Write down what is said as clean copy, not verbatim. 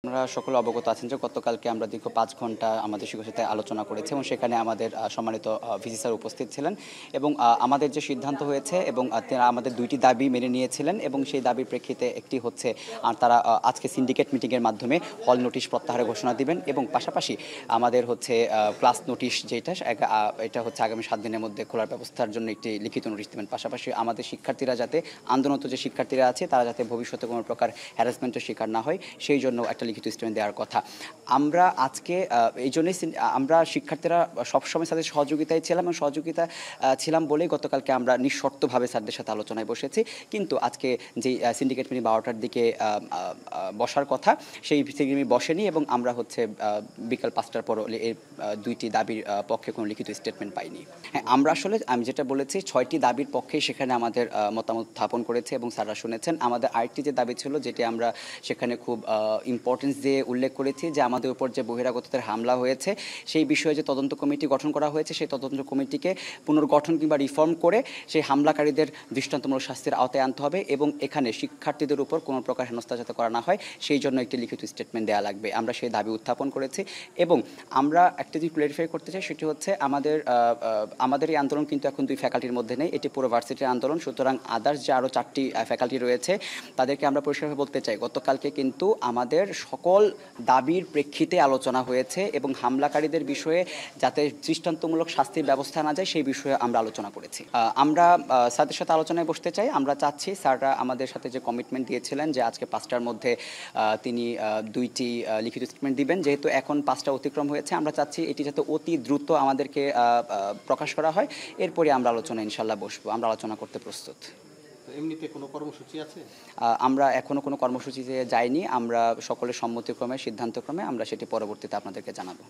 আমরা সকলে অবগত আছেন যে গতকালকে আমরা দীর্ঘ ৫ ঘন্টা আমাদের শিক্ষকের সাথে আলোচনা করেছি এবং সেখানে আমাদের সম্মানিত ভিসি স্যার উপস্থিত ছিলেন এবং আমাদের যে সিদ্ধান্ত হয়েছে এবং তারা আমাদের ২টি দাবি মেনে নিয়েছিলেন এবং সেই দাবির প্রেক্ষিতে একটি হচ্ছে তারা আজকে সিন্ডিকেট মিটিংয়ের মাধ্যমে হল নোটিশ প্রত্যাহারের ঘোষণা দিবেন এবং পাশাপাশি আমাদের হচ্ছে ক্লাস নোটিশ যেটা এটা হচ্ছে আগামী ৭ দিনের মধ্যে খোলার ব্যবস্থার জন্য একটি লিখিত নোটিশ দেবেন। পাশাপাশি আমাদের শিক্ষার্থীরা যাতে আন্দোলনরত যে শিক্ষার্থীরা আছে তারা যাতে ভবিষ্যতে কোনো প্রকার হ্যারাসমেন্টের শিকার না হয় সেই জন্য একটা লিখিত স্টেটমেন্ট দেওয়ার কথা। আমরা আজকে এই জন্যই আমরা শিক্ষার্থীরা সবসময় তাদের সহযোগিতায় ছিলাম এবং সহযোগিতা ছিলাম বলেই গতকালকে আমরা নিঃশর্তভাবে স্যারদের সাথে আলোচনায় বসেছি। কিন্তু আজকে যেই সিন্ডিকেট মিটিং ১২টার দিকে বসার কথা সেই সিন্ডিকেট বসেনি এবং আমরা হচ্ছে বিকাল ৫টার পর এই ২টি দাবির পক্ষে কোনো লিখিত স্টেটমেন্ট পাইনি। হ্যাঁ, আমরা আসলে আমি যেটা বলেছি ৬টি দাবির পক্ষেই সেখানে আমাদের মতামত উত্থাপন করেছে এবং স্যাররা শুনেছেন। আমাদের আরেকটি যে দাবি ছিল যেটি আমরা সেখানে খুব ইম্পর্টেন্স দিয়ে উল্লেখ করেছি যে আমাদের উপর যে বহিরাগতদের হামলা হয়েছে সেই বিষয়ে যে তদন্ত কমিটি গঠন করা হয়েছে সেই তদন্ত কমিটিকে পুনর্গঠন কিংবা রিফর্ম করে সেই হামলাকারীদের দৃষ্টান্তমূলক শাস্তির আওতায় আনতে হবে এবং এখানে শিক্ষার্থীদের উপর কোনো প্রকার হেনস্থা যাতে করা না হয় সেই জন্য একটি লিখিত স্টেটমেন্ট দেওয়া লাগবে। আমরা সেই দাবি উত্থাপন করেছি এবং আমরা একটা যদি ক্লিয়ারিফাই করতে চাই সেটি হচ্ছে আমাদের এই আন্দোলন কিন্তু এখন ২ ফ্যাকাল্টির মধ্যে নেই, এটি পুরো ভার্সিটির আন্দোলন। সুতরাং আদার্স যে আরও ৪টি ফ্যাকাল্টি রয়েছে তাদেরকে আমরা পরিষ্কারভাবে বলতে চাই গতকালকে কিন্তু আমাদের সকল দাবির প্রেক্ষিতে আলোচনা হয়েছে এবং হামলাকারীদের বিষয়ে যাতে দৃষ্টান্তমূলক শাস্তির ব্যবস্থা না যায় সেই বিষয়ে আমরা আলোচনা করেছি। আমরা স্যারদের সাথে আলোচনায় বসতে চাই। আমরা চাচ্ছি স্যাররা আমাদের সাথে যে কমিটমেন্ট দিয়েছিলেন যে আজকে ৫টার মধ্যে তিনি ২টি লিখিত স্টেটমেন্ট দিবেন, যেহেতু এখন ৫টা অতিক্রম হয়েছে আমরা চাচ্ছি এটি যাতে অতি দ্রুত আমাদেরকে প্রকাশ করা হয়, এরপরে আমরা আলোচনা ইনশাল্লাহ বসবো। আমরা আলোচনা করতে প্রস্তুত। এমনিতে কোনো কর্মসূচি আছে? আমরা এখনো কোনো কর্মসূচিতে যাইনি। আমরা সকলের সম্মতিক্রমে সিদ্ধান্তক্রমে আমরা সেটি পরবর্তীতে আপনাদেরকে জানাবো।